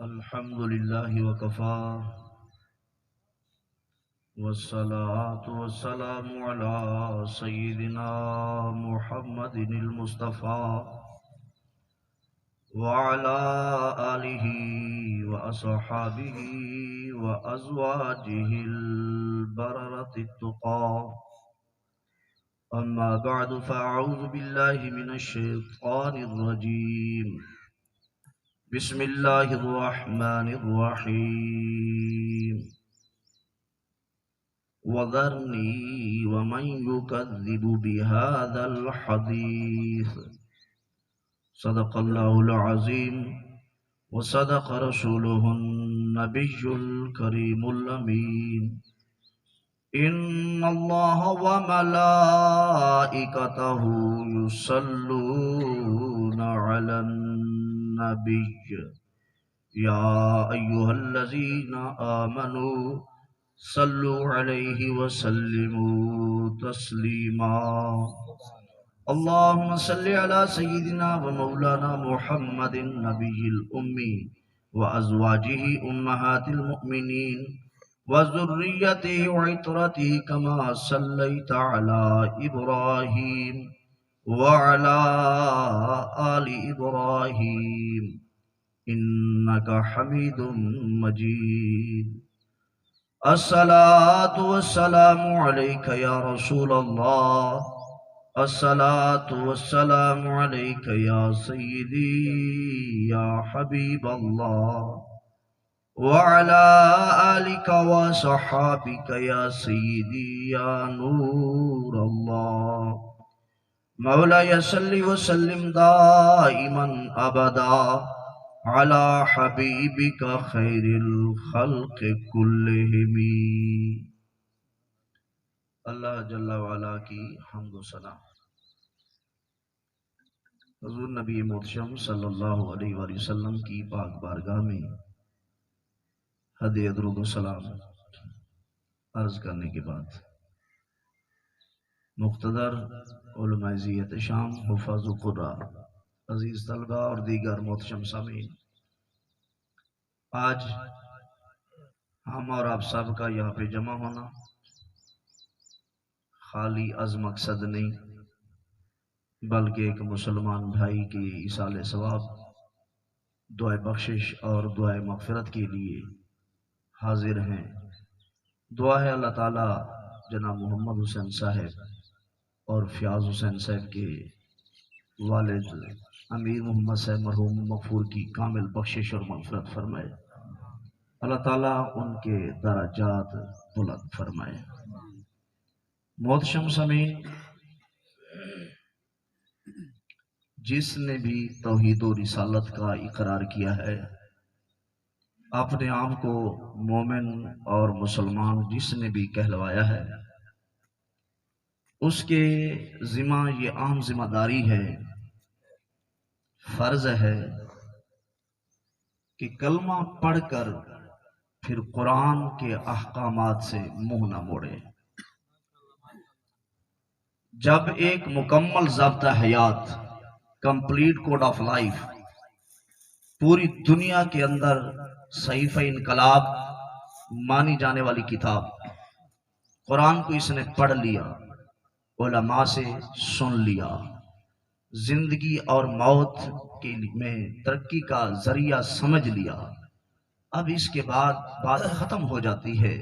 الحمد لله وكفى والصلاة والسلام على سيدنا محمد المصطفى وعلى آله وأصحابه وأزواجه البررة التقى. أما بعد فأعوذ بالله من الشيطان الرجيم. بسم الله الرحمن الرحيم. وذرني ومن يكذب بهذا الحديث. صدق الله العظيم وصدق رسوله النبي الكريم الأمين. إن الله وملائكته يصلون على النبي يا أيها الذين آمنوا صلوا عليه وسلموا تسليما. اللهم صل على سيدنا ومولانا محمد النبي الأمي وأزواجه أمهات المؤمنين وذريته وعطرته كما صليت على إبراهيم وعلى آل إبراهيم إنك حميد مجيد. الصلاة والسلام عليك يا رسول الله. الصلاة والسلام عليك يا سيدي يا حبيب الله وعلى آلك وصحابك يا سيدي يا نور الله. مولاي صل وسلم دائما أبدا على حبيبك خير الخلق كلهم. اللہ جل وعلا کی حمد و ثنا حضور نبی محتشم صلی اللہ علیہ وآلہ وسلم کی پاک بارگاہ میں ہدیہ درود و سلام عرض کرنے کے بعد مقتدر علماء ذیت شام، حفاظ و قراء، عزیز طلبہ اور دیگر محتشم سامعین، آج ہم اور آپ سب کا یہاں پہ جمع ہونا خالی از مقصد نہیں بلکہ ایک مسلمان بھائی کی ایصال ثواب، دعائے بخشش اور دعائے مغفرت کے لیے حاضر ہیں. دعا ہے اللہ تعالیٰ جناب محمد حسین صاحب اور فیاض حسین صاحب کے والد امیر محمد صاحب مرحوم مغفور کی کامل بخشش اور مغفرت فرمائے. اللہ تعالیٰ ان کے درجات بلند فرمائے. محتشم سامعین، جس نے بھی توحید و رسالت کا اقرار کیا ہے، اپنے آپ کو مومن اور مسلمان جس نے بھی کہلوایا ہے، اس کے ذمہ یہ عام ذمہ داری ہے، فرض ہے کہ کلمہ پڑھ کر پھر قرآن کے احکامات سے منہ نہ موڑے. جب ایک مکمل ضابطہ حیات، کمپلیٹ کوڈ آف لائف، پوری دنیا کے اندر صحیفہ انقلاب مانی جانے والی کتاب قرآن کو اس نے پڑھ لیا، علماء سے سن لیا، زندگی اور موت میں ترقی کا ذریعہ سمجھ لیا، اب اس کے بعد بات ختم ہو جاتی ہے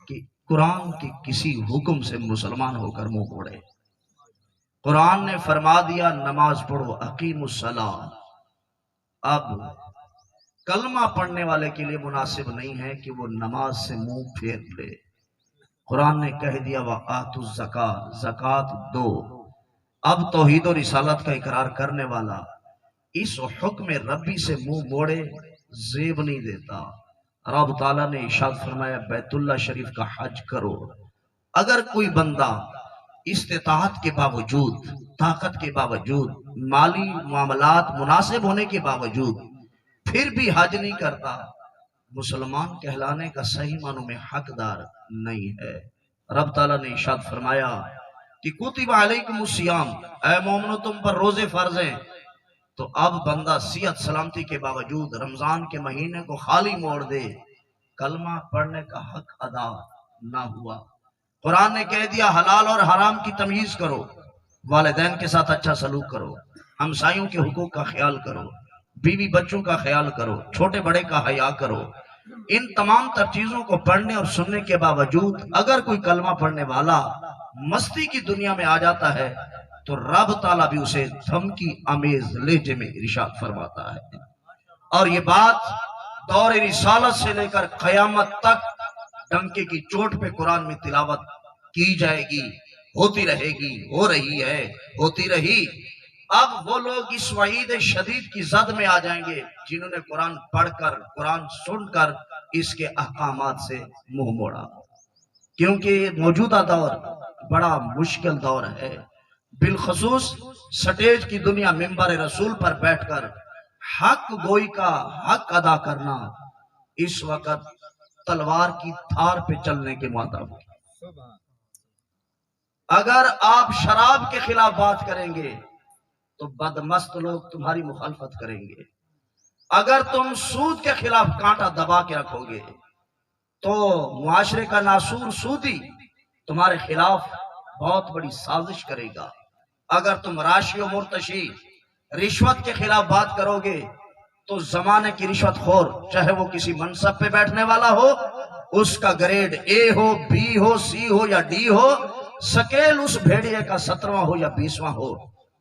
کہ قرآن کے کسی حکم سے مسلمان ہو کر منہ موڑے. قرآن نے فرما دیا نماز پڑھو، اقیم الصلاۃ. اب کلمہ پڑھنے والے کے لیے مناسب نہیں ہے کہ وہ نماز سے منہ پھیر لے. قرآن نے کہہ دیا وَآتُوا الزَّکَاۃَ، زکوٰۃ دو. اب توحید و رسالت کا اقرار کرنے والا اس حکم ربی سے منہ موڑے زیب نہیں دیتا. رب تعالیٰ نے ارشاد فرمایا بیت اللہ شریف کا حج کرو. اگر کوئی بندہ استطاعت کے باوجود، طاقت کے باوجود، مالی معاملات مناسب ہونے کے باوجود پھر بھی حج نہیں کرتا، مسلمان کہلانے کا صحیح معنوں میں حقدار نہیں ہے. رب تعالیٰ نے ارشاد فرمایا کہ کتب علیکم الصیام، اے مومنو تم پر روزے فرض ہیں تو اب بندہ صحت سلامتی کے باوجود رمضان کے مہینے کو خالی موڑ دے، کلمہ پڑھنے کا حق ادا نہ ہوا۔ قرآن نے کہہ دیا حلال اور حرام کی تمیز کرو، والدین کے ساتھ اچھا سلوک کرو، ہمسایوں کے حقوق کا خیال کرو، بیوی بچوں کا خیال کرو، چھوٹے بڑے کا حیا کرو۔ ان تمام تر چیزوں کو پڑھنے اور سننے کے باوجود اگر کوئی کلمہ پڑھنے والا مستی کی دنیا میں آ جاتا ہے تو رب تعالیٰ بھی اسے دھمکی آمیز لہجے میں ارشاد فرماتا ہے۔ اور یہ بات دور رسالت سے لے کر قیامت تک ڈنکے کی چوٹ پہ قرآن میں تلاوت کی جائے گی، ہوتی رہے گی، ہو رہی ہے، ہوتی رہی۔ اب وہ لوگ اس وعید شدید کی زد میں آ جائیں گے جنہوں نے قرآن پڑھ کر، قرآن سن کر اس کے احکامات سے منہ موڑا، کیونکہ موجودہ دور بڑا مشکل دور ہے۔ بالخصوص سٹیج کی دنیا منبر رسول پر بیٹھ کر حق گوئی کا حق ادا کرنا اس وقت تلوار کی دھار پہ چلنے کے مطابق ہے۔ اگر آپ شراب کے خلاف بات کریں گے تو بدمست لوگ تمہاری مخالفت کریں گے، اگر تم سود کے خلاف کانٹا دبا کے رکھو گے تو معاشرے کا ناسور سودی تمہارے خلاف بہت بڑی سازش کرے گا، اگر تم راشی و مرتشی رشوت کے خلاف بات کرو گے تو زمانے کی رشوت خور، چاہے وہ کسی منصب پہ بیٹھنے والا ہو، اس کا گریڈ اے ہو، بی ہو، سی ہو یا ڈی ہو، سکیل اس بھیڑیے کا 17واں ہو یا 20واں ہو،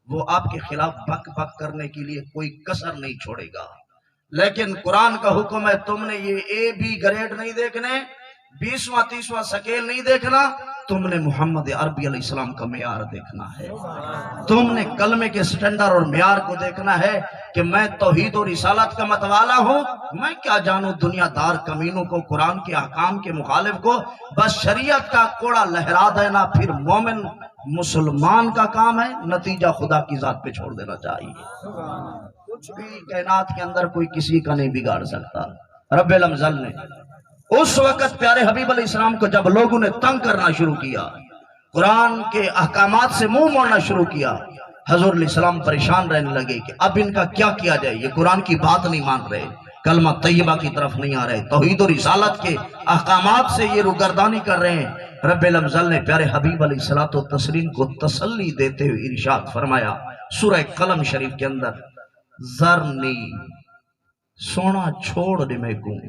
وہ آپ کے خلاف بک بک کرنے کے لیے کوئی کسر نہیں چھوڑے گا۔ لیکن قرآن کا حکم ہے تم نے یہ اے بی گریڈ نہیں دیکھنے، 20واں 30واں سکیل نہیں دیکھنا، تم نے محمد عربی علیہ السلام کا معیار دیکھنا ہے، تم نے کلمے کے سٹینڈر اور معیار کو دیکھنا ہے کہ میں توحید اور رسالت کا متوالا ہوں، میں کیا جانوں دنیا دار کمینوں کو، قرآن کے احکام کے مخالف کو، بس شریعت کا کوڑا لہرا دینا پھر مومن مسلمان کا کام ہے، نتیجہ خدا کی ذات پہ چھوڑ دینا چاہیے۔ کچھ بھی کائنات کے اندر کوئی کسی کا نہیں بگاڑ سکتا۔ رب العزت نے اس وقت پیارے حبیب علیہ السلام کو جب لوگوں نے تنگ کرنا شروع کیا، قرآن کے احکامات سے منہ موڑنا شروع کیا، حضور علیہ السلام پریشان رہنے لگے کہ اب ان کا کیا کیا جائے، یہ قرآن کی بات نہیں مان رہے، کلمہ طیبہ کی طرف نہیں آ رہے، توحید و رسالت کے احکامات سے یہ روگردانی کر رہے ہیں۔ رب العزت نے پیارے حبیب علیہ الصلوۃ والتسلیم کو تسلی دیتے ہوئے ارشاد فرمایا سورہ قلم شریف کے اندر، ذرنی سونا چھوڑ دے میں کو،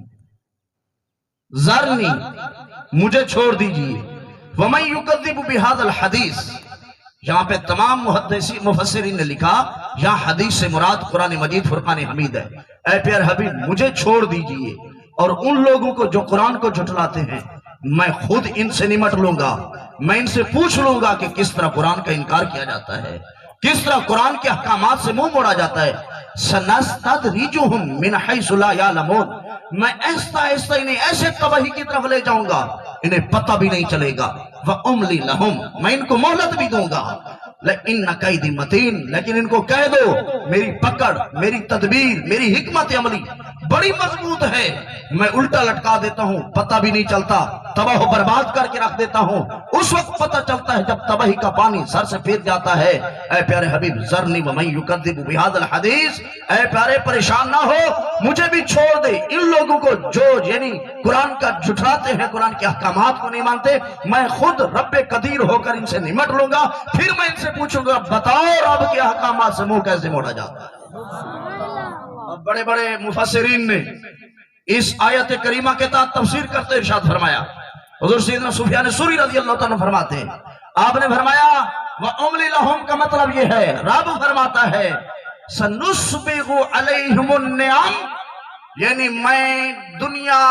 ذرنی مجھے چھوڑ دیجئے، وَمَن يُكَذِّبُ بِهَذَا الْحَدِيثِ، یہاں پہ تمام مفسرین نے لکھا یہاں حدیث سے مراد قرآن مجید فرقان حمید ہے۔ اے پیارے حبیب مجھے چھوڑ دیجئے، اور ان لوگوں کو جو قرآن کو جھٹلاتے ہیں میں خود ان سے نمٹ لوں گا، میں ان سے پوچھ لوں گا کہ کس طرح قرآن کا انکار کیا جاتا ہے، کس طرح قرآن کے احکامات سے منہ موڑا جاتا ہے۔ سَنَسْتَدْرِجُهُم مِّنْ حَيْثُ لَا يَعْلَمُونَ، میں ایسا ایسا انہیں ایسے تباہی کی طرف لے جاؤں گا انہیں پتہ بھی نہیں چلے گا، وَأُمْلِي لَهُمْ، میں ان کو مہلت بھی دوں گا، لَإِنَّ كَيْدِي مَتِينٌ، لیکن ان کو کہہ دو میری پکڑ، میری تدبیر، میری حکمت عملی بڑی مضبوط ہے، میں الٹا لٹکا دیتا ہوں، پتہ بھی نہیں چلتا، تباہ و برباد کر کے رکھ دیتا ہوں، اس وقت پتہ چلتا ہے جب تباہی کا پانی سر سے پھر جاتا ہے۔ اے پیارے حبیب ذرنی ومن یکذب بہذا الحدیث، اے پیارے پریشان نہ ہو، مجھے بھی چھوڑ دے، ان لوگوں کو جو یعنی قرآن کا جھٹلاتے ہیں، قرآن کے احکامات کو نہیں مانتے، میں خود رب قدیر ہو کر ان سے نمٹ لوں گا، پھر میں ان سے پوچھوں گا بتاؤ رب کے احکامات سے منہ کیسے موڑا جاتا ہے۔ بڑے بڑے مفسرین نے اس آیت کریمہ کے تحت تفسیر کرتے ارشاد فرمایا، حضور سیدنا سفیان ثوری رضی اللہ تعالیٰ فرماتے ہیں، آپ نے فرمایا وَأُمْلِي لَهُمْ کا مطلب یہ ہے، رب فرماتا ہے سَنُسْبِغُ عَلَيْهِمُ النِّعَمَ، یعنی میں دنیا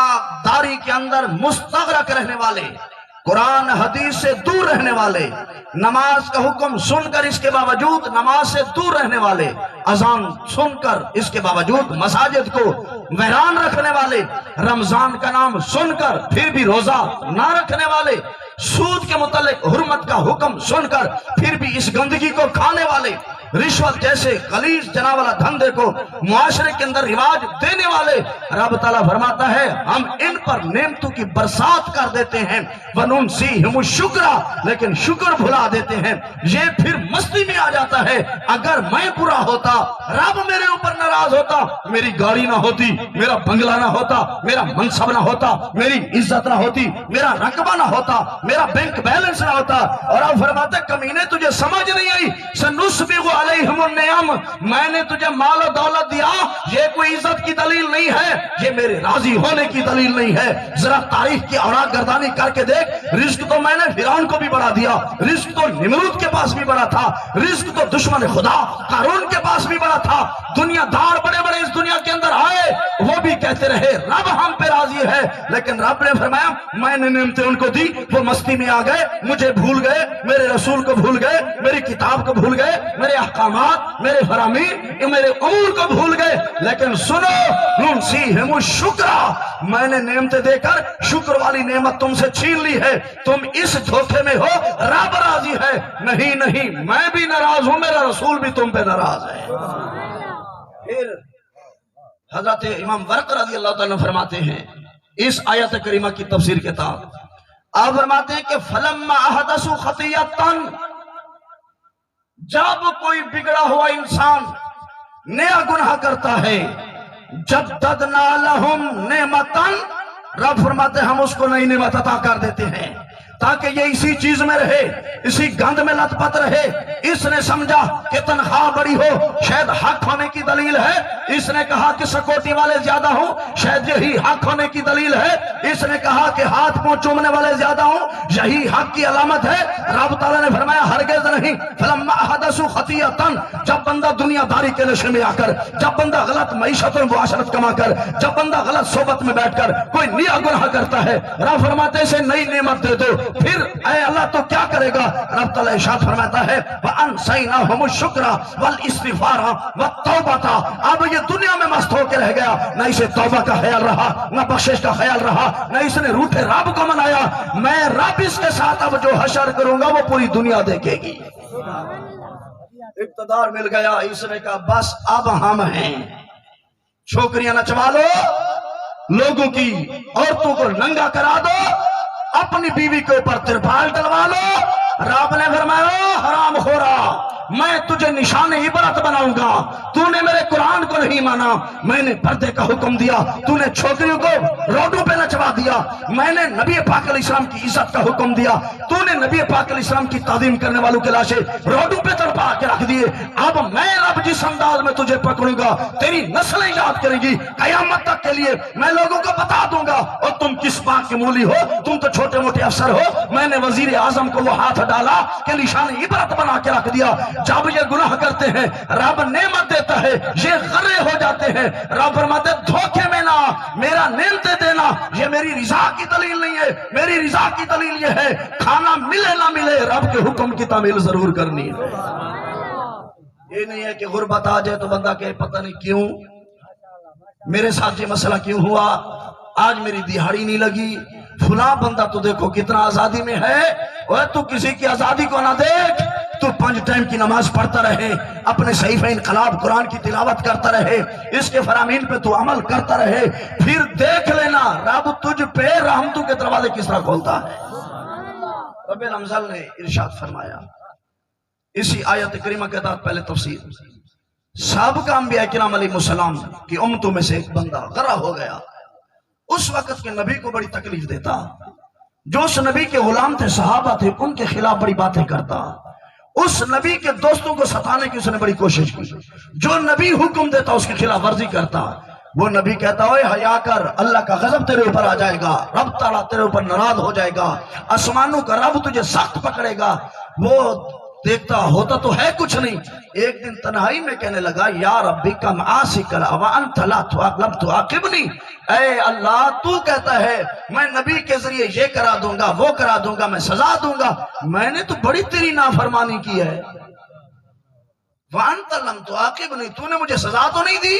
داری کے اندر مستغرق رہنے والے، قرآن حدیث سے دور رہنے والے، نماز کا حکم سن کر اس کے باوجود نماز سے دور رہنے والے، اذان سن کر اس کے باوجود مساجد کو ویران رکھنے والے، رمضان کا نام سن کر پھر بھی روزہ نہ رکھنے والے، سود کے متعلق حرمت کا حکم سن کر پھر بھی اس گندگی کو کھانے والے، رشوت جیسے غلیظ جناب والا دھندے کو معاشرے کے اندر رواج دینے والے، رب تعالیٰ فرماتا ہے ہم ان پر نعمتوں کی برسات کر دیتے ہیں، وَنُنْسِيهِمُ الشُّكْرَ، لیکن شکر بھلا دیتے ہیں۔ یہ پھر مستی میں آ جاتا ہے، اگر میں برا ہوتا، رب میرے اوپر ناراض ہوتا، میری گاڑی نہ ہوتی، میرا بنگلہ نہ ہوتا، میرا منصب نہ ہوتا، میری عزت نہ ہوتی، میرا رقبہ نہ ہوتا، میرا بینک بیلنس نہ ہوتا، اور آپ فرماتے کمینے تجھے سمجھ نہیں آئی، سَنُسْبِغُ عَلَيْهِمُ النِّعَمَ، میں نے تجھے مال و دولت دیا، یہ کوئی عزت کی دلیل نہیں ہے، یہ میرے راضی ہونے کی دلیل نہیں ہے۔ ذرا تاریخ کی اوراق گردانی کر کے دیکھ، رزق تو میں نے فرعون کو بھی بڑھا دیا، رزق تو نمرود کے پاس بھی بڑا تھا، رزق تو دشمن خدا قارون کے پاس بھی بڑا تھا۔ دنیا دار بڑے بڑے اس دنیا کے اندر آئے، وہ بھی کہتے رہے رب ہم پہ راضی ہے، لیکن رب نے فرمایا میں نے نعمتیں ان کو دی، وہ مستی میں آ گئے، مجھے بھول گئے، میرے رسول کو بھول گئے، میری کتاب کو بھول گئے، میرے احکامات، میرے فرامین، میرے امور کو بھول گئے۔ لیکن سنو، نُنْسِيهِمُ الشُّكْرَ، میں نے نعمتیں دے کر شکر والی نعمت تم سے چھین لی ہے، تم اس دھوکے میں ہو رب راضی ہے۔ نہیں نہیں، میں بھی ناراض ہوں، میرا رسول بھی تم پہ ناراض ہے۔ پھر حضرت امام ورق رضی اللہ تعالیٰ فرماتے ہیں اس آیت کریمہ کی تفسیر کے تحت، آپ فرماتے ہیں کہ فَلَمَّا أَحْدَثُوا خَطِيَّةً، جب کوئی بگڑا ہوا انسان نیا گناہ کرتا ہے، جَدَّدْنَا لَهُمْ نِعْمَةً، رب فرماتے ہیں ہم اس کو نئی نعمت عطا کر دیتے ہیں تاکہ یہ اسی چیز میں رہے، اسی گند میں لت پت رہے۔ اس نے سمجھا کہ تنخواہ بڑی ہو شاید حق ہونے کی دلیل ہے، اس نے کہا کہ سکوٹی والے زیادہ ہوں شاید یہی حق ہونے کی دلیل ہے، اس نے کہا کہ ہاتھ پاؤں چومنے والے زیادہ ہوں یہی حق کی علامت ہے۔ رب تعالیٰ نے فرمایا ہرگز نہیں۔ فَلَمَّا أَحْدَثُوا خَطِيَّةً، جب بندہ دنیا داری کے نشے میں آ کر، جب بندہ غلط معیشت اور معاشرت کما کر، جب بندہ غلط صحبت میں بیٹھ کر کوئی نیا گناہ کرتا ہے، رب فرماتے ہیں اسے نئی نعمت دے دو، پھر اے اللہ تو کیا کرے گا؟ رب تعالیٰ ارشاد فرماتا ہے وَأَنْسَيْنَاهُمُ الشُّكْرَ وَالْإِسْتِغْفَارَ وَالتَّوْبَةَ، اب یہ دنیا میں مست ہو کے رہ گیا، نہ اسے توبہ کا خیال رہا، نہ بخشش کا خیال رہا، نہ اس نے روٹھے رب کو منایا۔ میں رب اس کے ساتھ اب جو حشر کروں گا وہ پوری دنیا دیکھے گی۔ اقتدار مل گیا، اس نے کہا بس اب ہم ہیں، چھوکریاں نچوا لو، لوگوں کی عورتوں کو ننگا کرا دو، اپنی بیوی کے اوپر ترپال ڈلوا لو۔ رب نے فرمایا حرام خورا، میں تجھے نشان عبرت بناؤں گا، تو نے میرے قرآن کو نہیں مانا، میں نے پردے کا حکم دیا، تو نے چھوکریوں کو روڈوں پہ نچوا دیا، میں نے نبی پاک علیہ السلام کی عزت کا حکم دیا، تو نے نبی پاک علیہ السلام کی تعظیم کرنے والوں کے لاشیں روڈوں پہ تڑپا کے رکھ دیے۔ اب میں رب جس انداز میں تجھے پکڑوں گا تیری نسلیں یاد کریں گی، قیامت تک کے لیے میں لوگوں کو بتا دوں گا اور تم کس بات کی مولی ہو، تم تو چھوٹے موٹے افسر ہو۔ میں نے وزیر اعظم کو وہ ہاتھ ڈالا کہ نشان عبرت بنا کے رکھ دیا۔ جب یہ گناہ کرتے ہیں رب نعمت دیتا ہے، یہ غرے ہو جاتے ہیں، رب فرماتے دھوکے میں نہ، میرا نعمتیں دینا یہ میری رضا کی دلیل نہیں ہے، میری رضا کی دلیل یہ ہے کھانا ملے نہ ملے رب کے حکم کی تعمیل ضرور کرنی ہے۔ یہ نہیں ہے کہ غربت آ جائے تو بندہ کہ پتہ نہیں کیوں میرے ساتھ یہ مسئلہ کیوں ہوا، آج میری دہاڑی نہیں لگی، فلاں بندہ تو دیکھو کتنا آزادی میں ہے۔ اوہ تو کسی کی آزادی کو نہ دیکھ، تو 5 ٹائم کی نماز پڑھتا رہے، اپنے صحیفہ انقلاب قرآن کی تلاوت کرتا رہے، اس کے فرامین پہ تو عمل کرتا رہے، پھر دیکھ لینا رب تجھ پہ رحمتوں کے دروازے کس طرح کھولتا ہے۔ رب العزت نے ارشاد فرمایا اسی آیت کریمہ کے تحت پہلے تفسیر، سابقہ انبیاء کرام علیہ السلام کی امتوں میں سے ایک بندہ غرہ ہو گیا، اس وقت کے نبی کو بڑی تکلیف دیتا، جو اس نبی کے غلام تھے صحابہ تھے ان کے خلاف بڑی باتیں کرتا، اس نبی کے دوستوں کو ستانے کی اس نے بڑی کوشش کی، جو نبی حکم دیتا اس کی خلاف ورزی کرتا۔ وہ نبی کہتا اوے حیا کر، اللہ کا غضب تیرے اوپر آ جائے گا، رب تعالیٰ تیرے اوپر ناراض ہو جائے گا، آسمانوں کا رب تجھے سخت پکڑے گا۔ وہ دیکھتا ہوتا تو ہے کچھ نہیں، ایک دن تنہائی میں کہنے لگا یا ربی کم آسک وانت لم تعاقبنی، اے اللہ تو کہتا ہے میں نبی کے ذریعے یہ کرا دوں گا وہ کرا دوں گا، میں سزا دوں گا، میں نے تو بڑی تیری نافرمانی کی ہے، وانت لم تعاقبنی، تو نے مجھے سزا تو نہیں دی۔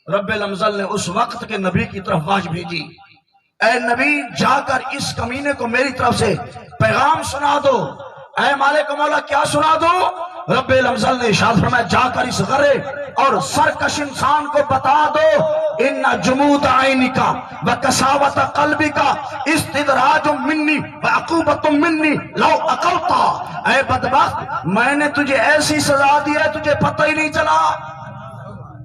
رب العزت نے اس وقت کے نبی کی طرف واج بھیجی، اے نبی جا کر اس کمینے کو میری طرف سے پیغام سنا دو۔ اے مالک مولا کیا سنا دو؟ رب العزت نے ارشاد فرمایا جا کر اس غرے اور سرکش انسان کو بتا دو ان جمود عینکا وکساوت قلبکا استدراج منی وعقوبت منی لو عقلتا، اے بدبخت میں نے تجھے ایسی سزا دی ہے تجھے پتہ ہی نہیں چلا،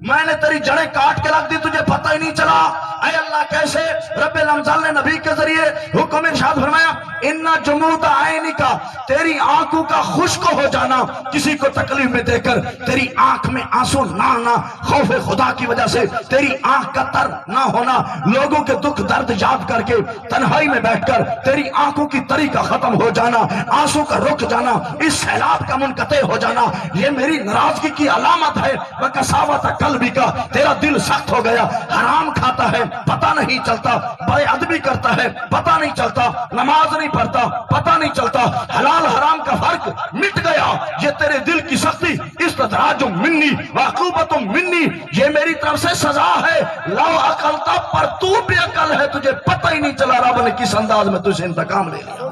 میں نے تیری جڑیں کاٹ کے رکھ دی تجھے پتہ ہی نہیں چلا۔ اے اللہ کیسے؟ رب العزت نے نبی کے ذریعے حکم ارشاد فرمایا ان جمود عینکا، تیری آنکھوں کا خشک ہو جانا کسی کو تکلیف میں دے کر، تیری آنکھ میں آنسو نہ آنا خوف خدا کی وجہ سے، تیری آنکھ کا تر نہ ہونا لوگوں کے دکھ درد یاد کر کے تنہائی میں بیٹھ کر، تیری آنکھوں کی تری کا ختم ہو جانا، آنسو کا رک جانا، اس سیلاب کا منقطع ہو جانا، یہ میری ناراضگی کی علامت ہے۔ وکساوت قلبی کا، تیرا دل سخت ہو گیا، حرام کھاتا ہے پتہ نہیں چلتا، بے ادبی کرتا ہے پتہ نہیں چلتا، نماز نہیں پڑھتا پتہ نہیں چلتا، حلال حرام کا فرق مٹ گیا، یہ تیرے دل کی سختی استدراج منی وعقوبت منی، یہ میری طرف سے سزا ہے۔ لو عقلتا، پر تو بھی عقل ہے تجھے پتہ ہی نہیں چلا رب نے کس انداز میں تجھے انتقام لے لیا۔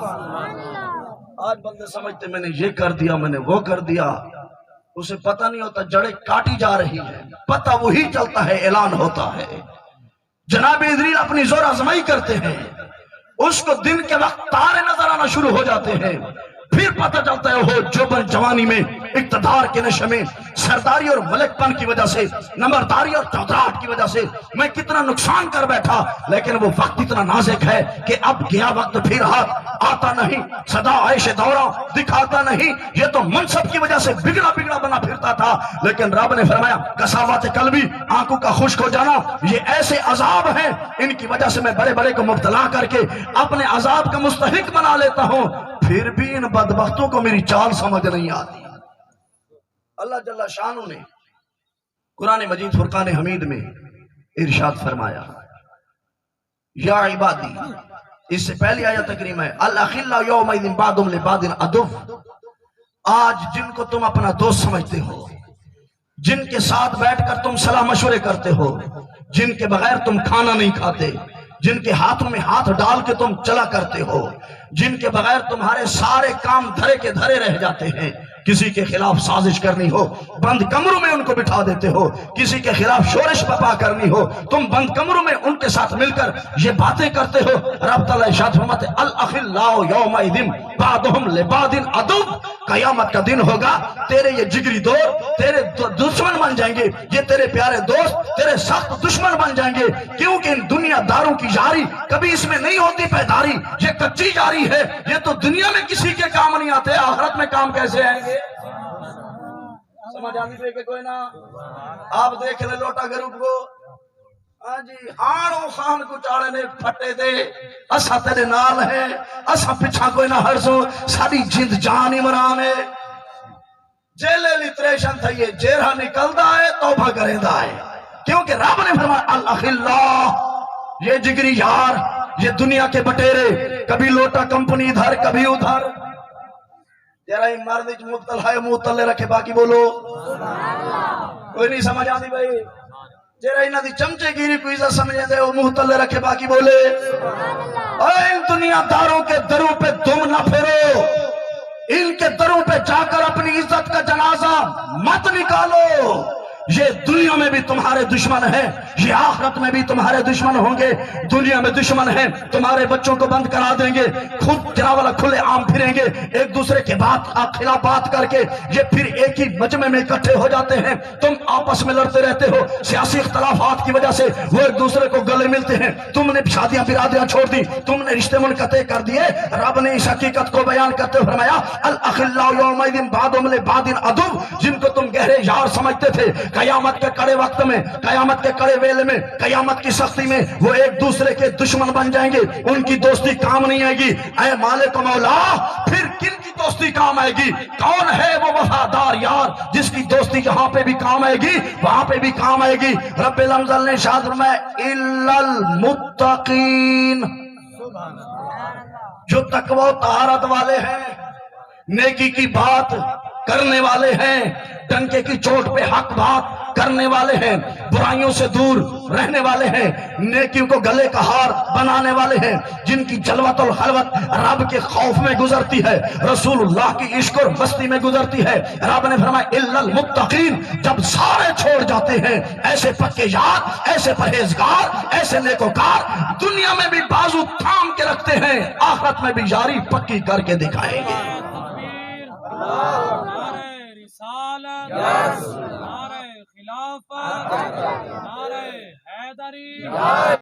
آج بندے سمجھتے میں نے یہ کر دیا میں نے وہ کر دیا، اسے پتہ نہیں ہوتا جڑیں کاٹی جا رہی ہیں، پتہ وہی چلتا ہے اعلان ہوتا ہے۔ جناب ادریل اپنی زور آزمائی کرتے ہیں، اس کو دن کے وقت تارے نظر آنا شروع ہو جاتے ہیں، پھر پتہ چلتا ہے وہ جوبن جوانی میں اقتدار کے نشے میں سرداری اور ملک پن کی وجہ سے، نمبرداری اور چودراہٹ کی وجہ سے میں کتنا نقصان کر بیٹھا، لیکن وہ وقت اتنا نازک ہے کہ اب گیا وقت پھر ہاتھ آتا نہیں، صدا عیش دورہ دکھاتا نہیں، یہ تو منصب کی وجہ سے بگڑا بگڑا بنا پھرتا تھا، لیکن رب نے فرمایا کساوت قلبی، آنکھوں کا خشک ہو جانا، یہ ایسے عذاب ہیں ان کی وجہ سے میں بڑے بڑے کو مبتلا کر کے اپنے عذاب کا مستحق بنا لیتا ہوں، پھر بھی ان بدبختوں کو میری چال سمجھ نہیں آتی۔ اللہ جل شانہ نے قرآن مجید فرقان حمید میں ارشاد فرمایا یا عبادی، اس سے پہلی آیت کریمہ ہے الاخلاء یومئذ بعضهم لبعض عدو، آج جن کو تم اپنا دوست سمجھتے ہو، جن کے ساتھ بیٹھ کر تم صلاح مشورے کرتے ہو، جن کے بغیر تم کھانا نہیں کھاتے، جن کے ہاتھوں میں ہاتھ ڈال کے تم چلا کرتے ہو، جن کے بغیر تمہارے سارے کام دھرے کے دھرے رہ جاتے ہیں، کسی کے خلاف سازش کرنی ہو بند کمروں میں ان کو بٹھا دیتے ہو، کسی کے خلاف شورش بپا کرنی ہو تم بند کمروں میں ان کے ساتھ مل کر یہ باتیں کرتے ہو۔ رب تعالیٰ ارشاد فرماتے الاخلاء یومئذ بعضهم لبعض عدو، قیامت کا دن ہوگا تیرے یہ جگری دوست تیرے دشمن بن جائیں گے، یہ تیرے پیارے دوست تیرے سخت دشمن بن جائیں گے، کیونکہ ان دنیا داروں کی یاری کبھی اس میں نہیں ہوتی پیداری، یہ کچی یاری ہے، یہ تو دنیا میں کسی کے کام نہیں آتے، آخرت میں کام کیسے آئیں گے؟ سمجھ آتی ہے کہ کوئی نہ؟ آپ دیکھ لے لوٹا گروپ کو، ہاں جی آنو خان کو چاڑے نے پھٹے دے، اسا تیرے نال ہے، اسا پچھا کوئی نہ ہرسو، ساری جند جان عمران ہے، جیلے لیتریشن تھا یہ جیرہ نکلدا ہے توبہ کریندا ہے، کیونکہ رب نے فرمایا الاخلاء، یہ جگری یار، یہ دنیا کے بٹیرے، کبھی لوٹا کمپنی ادھر کبھی ادھر، جرا ہی مرد مبتلا ہے منہ تلے رکھے باقی بولو کوئی نہیں سمجھ آتی بھائی، جرا ہی دی چمچے گیری کو عزت سمجھے دے وہ منہ تلے رکھے باقی بولے۔ اے ان دنیا داروں کے دروں پہ تم نہ پھرو، ان کے دروں پہ جا کر اپنی عزت کا جنازہ مت نکالو، یہ دنیا میں بھی تمہارے دشمن ہیں، یہ آخرت میں بھی تمہارے دشمن ہوں گے، دنیا میں دشمن ہیں تمہارے بچوں کو بند کرا دیں گے، خود جناوالا کھلے عام پھریں گے، ایک دوسرے کے خلاف بات کر کے یہ پھر ایک ہی مجمع میں اکٹھے ہو جاتے ہیں، تم آپس میں لڑتے رہتے ہو، سیاسی اختلافات کی وجہ سے وہ ایک دوسرے کو گلے ملتے ہیں، تم نے شادیاں برادریاں چھوڑ دی، تم نے رشتے منقطع کر دیے، رب نے اس حقیقت کو بیان کرتے ہوئے فرمایا الاخلاء یومئذ بعضهم لبعض عدو، جن کو تم گہرے یار سمجھتے تھے، قیامت کے کڑے وقت میں، قیامت کے کڑے ویلے میں، قیامت کی سختی میں وہ ایک دوسرے کے دشمن بن جائیں گے، ان کی دوستی کام نہیں آئے گی۔ اے مالک و مولا، پھر کن کی دوستی کام آئے گی؟ کون ہے وہ وفادار یار جس کی دوستی یہاں پہ بھی کام آئے گی وہاں پہ بھی کام آئے گی؟ رب العزت نے ارشاد فرمایا الا المتقین، جو تقوی و طہارت والے ہیں، نیکی کی بات کرنے والے ہیں، ڈنکے کی چوٹ پہ حق بات کرنے والے ہیں، برائیوں سے دور رہنے والے ہیں، نیکیوں کو گلے کا ہار بنانے والے ہیں، جن کی جلوت الحلوت رب کے خوف میں گزرتی ہے، رسول اللہ کی عشق اور مستی میں گزرتی ہے۔ رب نے فرمایا الا المتقین، جب سارے چھوڑ جاتے ہیں، ایسے پکے یار، ایسے پرہیزگار، ایسے نیکوکار دنیا میں بھی بازو تھام کے رکھتے ہیں، آخرت میں بھی یاری پکی کر کے دکھائیں گے۔ نعرہ رسالت، نعرہ خلافت، نعرہ حیدری۔